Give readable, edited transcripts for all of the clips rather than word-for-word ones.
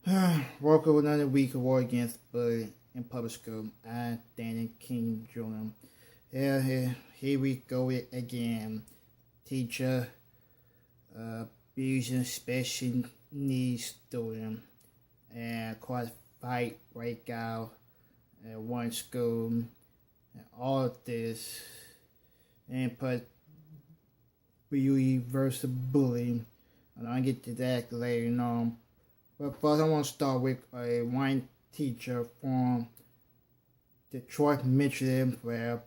Welcome with another week of war against bullying in public school. I'm Danny King Jr. Here we go again. Teacher abusing special needs student and quite fight break out at one school. And all of this and put reverse bullying. And I'll get to that later on. But first, I want to start with one teacher from Detroit, Michigan, where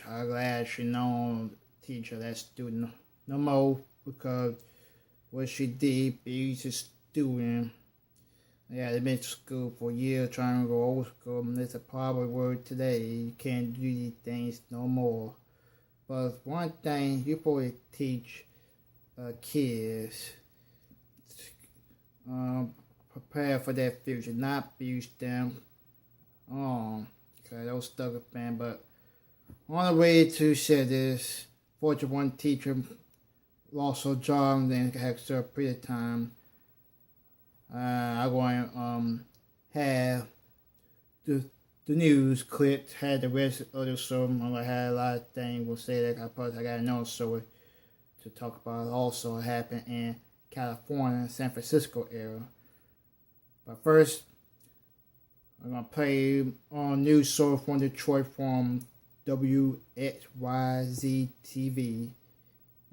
I'm glad she know teacher that student no more because what she did abused a student. Yeah, they've been to school for years trying to go old school, and it's a problem word today. You can't do these things no more. But one thing you probably teach kids. Prepare for their future, not abuse them. Okay, that was stuck up man. But on the way to say this, fortunately one teacher lost her job and had to serve a period of time. I'm going to have the news clipped, had the rest of the show. I'm gonna have a lot of things we'll say that I got another story to talk about. Also happened in California, San Francisco area. But first, I'm going to play on news source from Detroit from WXYZ TV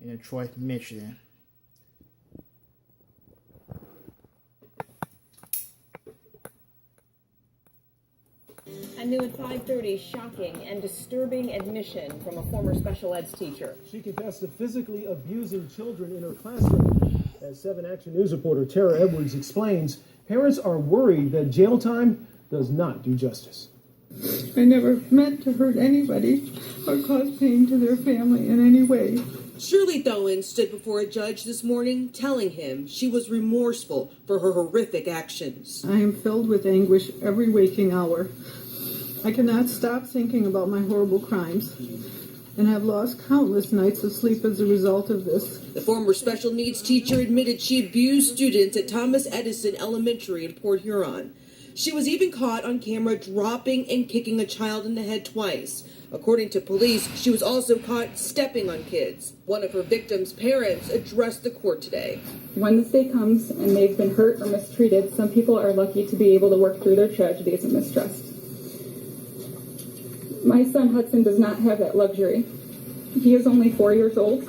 in Detroit, Michigan. A new at 5:30, shocking and disturbing admission from a former special eds teacher. She confessed to physically abusing children in her classroom. As 7 Action News reporter Tara Edwards explains, parents are worried that jail time does not do justice. I never meant to hurt anybody or cause pain to their family in any way. Shirley Thoen stood before a judge this morning telling him she was remorseful for her horrific actions. I am filled with anguish every waking hour. I cannot stop thinking about my horrible crimes and have lost countless nights of sleep as a result of this. The former special needs teacher admitted she abused students at Thomas Edison Elementary in Port Huron. She was even caught on camera dropping and kicking a child in the head twice. According to police, she was also caught stepping on kids. One of her victims' parents addressed the court today. When this day comes and they've been hurt or mistreated, some people are lucky to be able to work through their tragedies and mistrust. My son Hudson does not have that luxury. He is only 4 years old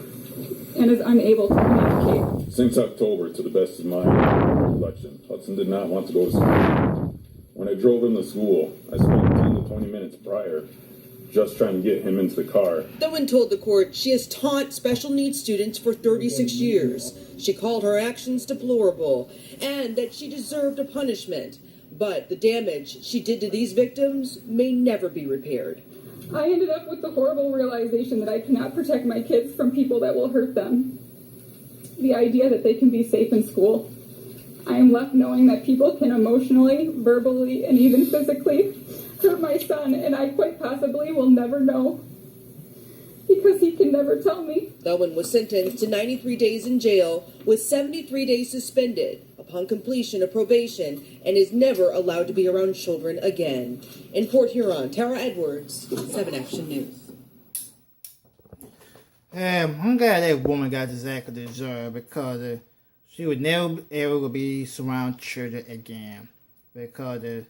and is unable to communicate. Since October, to the best of my recollection, Hudson did not want to go to school. When I drove him to school, I spent 10 to 20 minutes prior just trying to get him into the car. Thoen told the court she has taught special needs students for 36 years. She called her actions deplorable and that she deserved a punishment. But the damage she did to these victims may never be repaired. I ended up with the horrible realization that I cannot protect my kids from people that will hurt them. The idea that they can be safe in school. I am left knowing that people can emotionally, verbally, and even physically hurt my son, and I quite possibly will never know because he can never tell me. Thoen was sentenced to 93 days in jail with 73 days suspended upon completion of probation and is never allowed to be around children again. In Port Huron, Tara Edwards, 7 Action News. I'm glad that woman got exactly deserved because she would never ever be surrounded children again. Because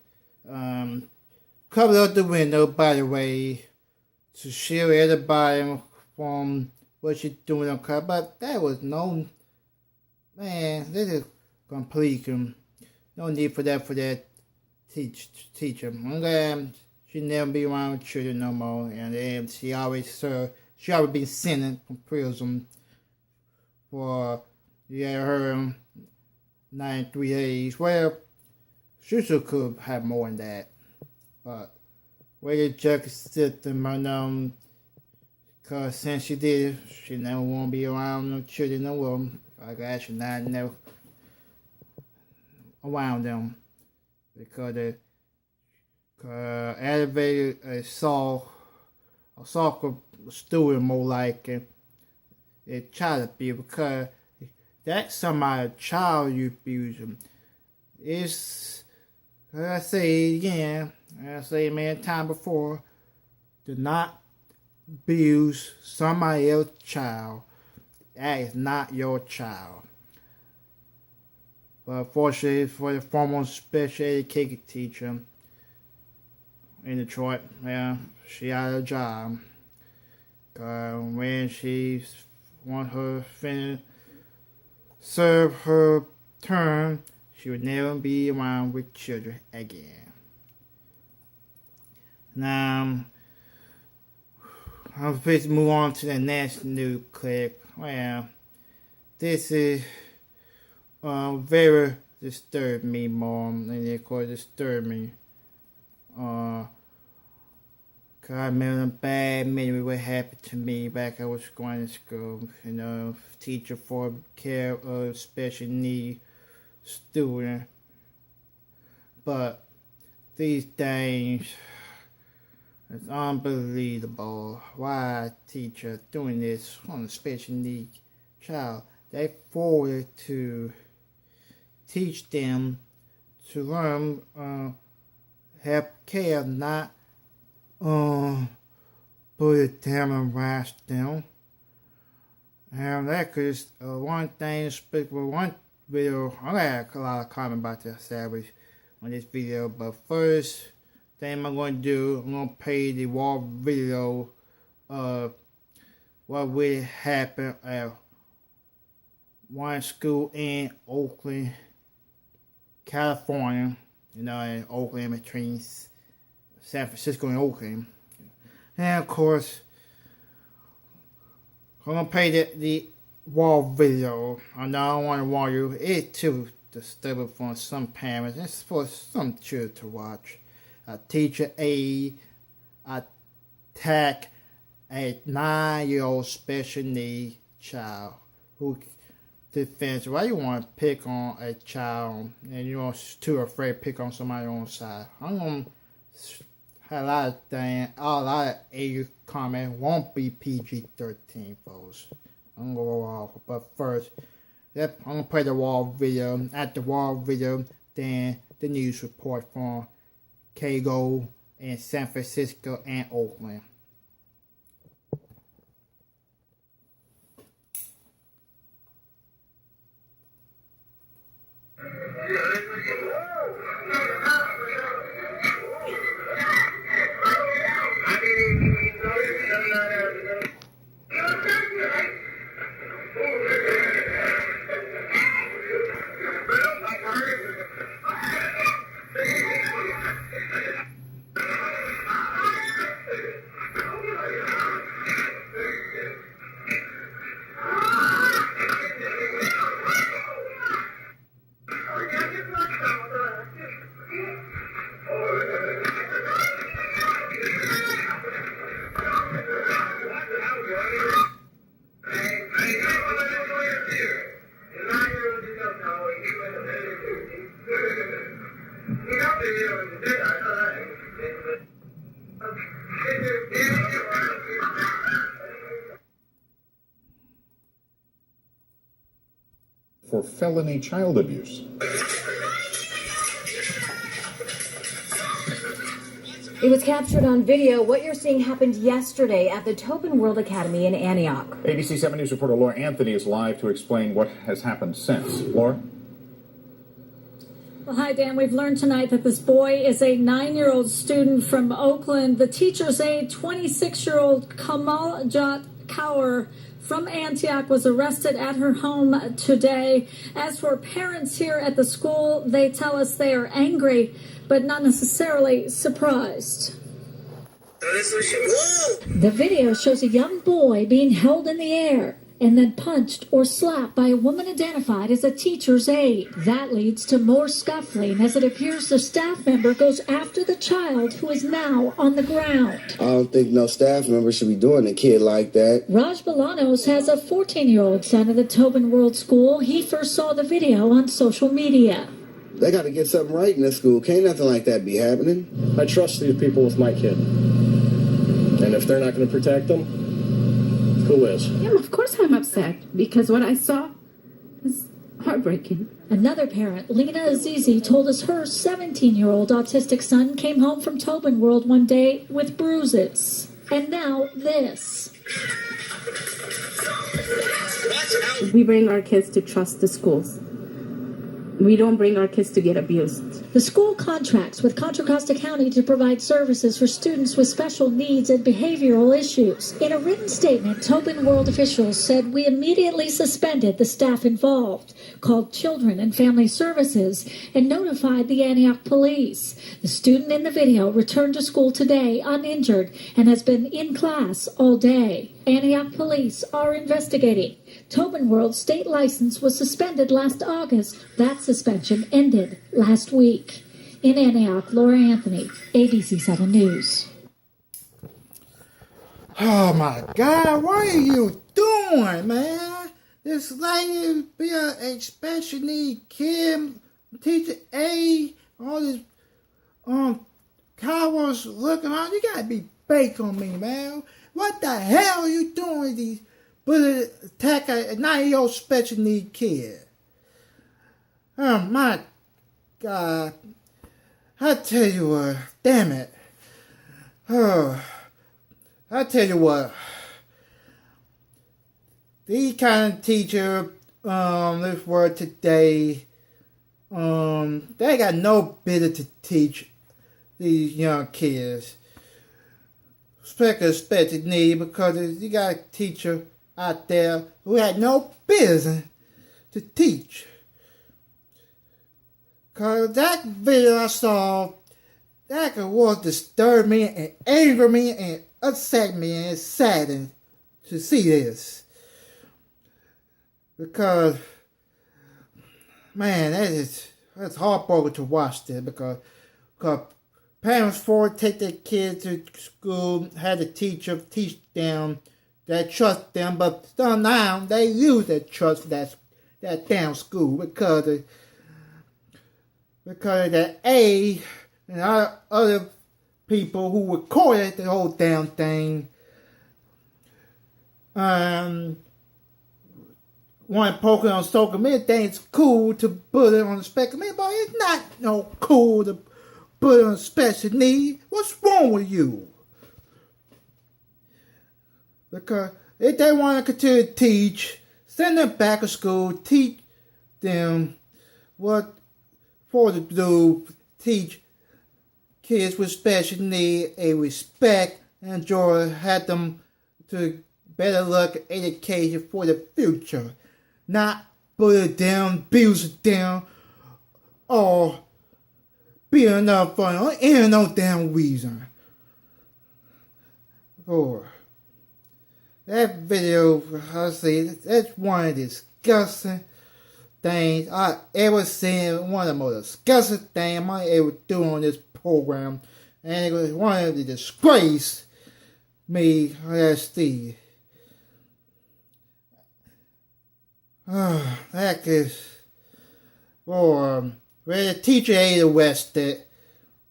covered up the window, by the way, to shield everybody from what she's doing on cover. But that was no, man, this is complete. No need for that teacher. I'm glad she never be around children no more. And then she always been sentenced from prison for her 93 days. Well, she should could have more than that. But where the justice system, because since she did, she never want to be around no children no more. I guess she not never around them because the elevated assault student more like a child abuse because that's somebody child you abuse them. it's, like I say again, I say many times before, do not abuse somebody else's child. That is not your child. But fortunately for the former special education teacher in Detroit, yeah, she had a job. When she want her finish serve her term, she would never be around with children again. Now, I'm supposed to move on to the next news clip. Well, this is very disturbed me, Mom, and of course disturbed me. Cause I remember a bad memory what happened to me back I was going to school. You know, teacher for care of special needs student. But these things, it's unbelievable. Why a teacher doing this on a special needs child? They forward to teach them to learn have care, not put it down and rash them. And that is one thing, with one video, I got a lot of comment about this savage on this video, but first thing I'm going to do, I'm going to play the raw video of what really happened at one school in Oakland, California. You know, in Oakland, between San Francisco and Oakland. And of course, I'm going to play the raw video. I know I don't want to warn you, it's too disturbing for some parents. It's for some children to watch. A teacher aide attack a 9-year-old special needs child who defends. Why you want to pick on a child and you're too afraid to pick on somebody on the side? I'm going to have a lot of things, a lot of age comments won't be PG-13, folks. I'm going to go off, but first, I'm going to play the raw video. At the raw video, then the news report from KGO in San Francisco and Oakland. For felony child abuse. It was captured on video. What you're seeing happened yesterday at the Tobin World Academy in Antioch. ABC 7 News reporter Laura Anthony is live to explain what has happened since. Laura? Well, hi, Dan. We've learned tonight that this boy is a 9-year-old student from Oakland. The teacher's aide, 26-year-old Kamaljot Kaur from Antioch, was arrested at her home today. As for parents here at the school, they tell us they are angry, but not necessarily surprised. The video shows a young boy being held in the air and then punched or slapped by a woman identified as a teacher's aide. That leads to more scuffling as it appears the staff member goes after the child who is now on the ground. I don't think no staff member should be doing a kid like that. Raj Bolanos has a 14-year-old son at the Tobin World School. He first saw the video on social media. They got to get something right in this school. Can't nothing like that be happening. I trust these people with my kid. And if they're not going to protect them, who is? Yeah, of course I'm upset because what I saw is heartbreaking. Another parent, Lena Azizi, told us her 17-year-old autistic son came home from Tobin World one day with bruises. And now this. We bring our kids to trust the schools. We don't bring our kids to get abused. The school contracts with Contra Costa County to provide services for students with special needs and behavioral issues. In a written statement, Tobin World officials said we immediately suspended the staff involved, called Children and Family Services, and notified the Antioch police. The student in the video returned to school today uninjured and has been in class all day. Antioch police are investigating. Tobin World's state license was suspended last August. That suspension ended last week. In Antioch, Laura Anthony, ABC 7 News. Oh my God, what are you doing, man? This lady be a special need kid, teacher A, all this cowards looking around. You gotta be baked on me, man. What the hell are you doing with these bullet attack a 9-year-old special need kid? Oh my God. I tell you what, damn it. Oh, I tell you what. These kind of teacher, this word today, they got no business to teach these young kids. Special need, because you got a teacher out there who had no business to teach. Cause that video I saw, that was disturb me and anger me and upset me and saddened to see this. Because, man, that's heartbroken to watch this because parents take their kids to school, had a teacher teach them, they trust them, but now they use that trust that damn school because of the A and other people who recorded the whole damn thing. One poking on social media, think it's cool to put it on the spectrum, but it's not no cool to put it on special need. What's wrong with you? Because if they want to continue to teach, send them back to school, teach them what for to do, teach kids with special need a respect and joy, have them to better look at education for the future. Not put it down, abuse it down, or be enough fun, or ain't no damn reason. Or that video, I see, that's one of the disgusting things I ever seen. One of the most disgusting things I ever do on this program, and it was one of the disgrace me. Let's see. That is for where the teacher ain't arrested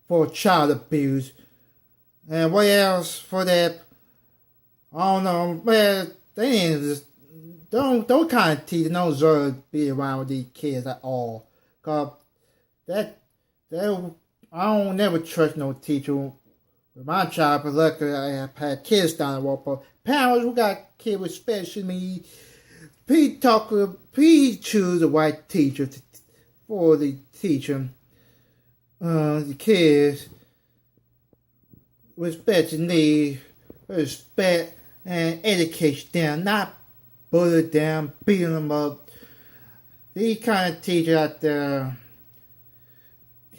for child abuse, and what else for that? I don't know, man. They ain't just don't kind of teach. No deserve to be around with these kids at all. Cause I don't never trust no teacher. With my child, but luckily I have had kids down the road, but parents who got kids with special needs. Please choose the right teacher for the teacher. The kids with special needs, respect and education them, not bully them, beating them up. These kind of teachers out there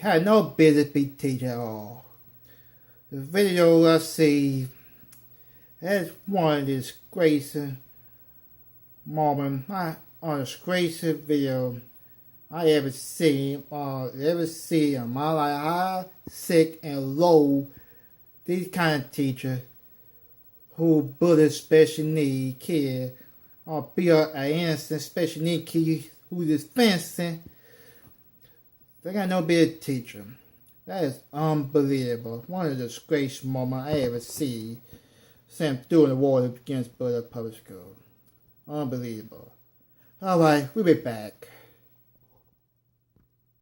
had no business be teaching at all. The video I see, that's one of the disgracing moment, on a disgraceful video I ever seen in my life. How sick and low these kind of teachers who bully special need kid or be an innocent special need kid who's dispensing. They got no big teacher. That is unbelievable. One of the disgraceful moments I ever see sent through the water against Butler Public School. Unbelievable. Alright, we'll be back.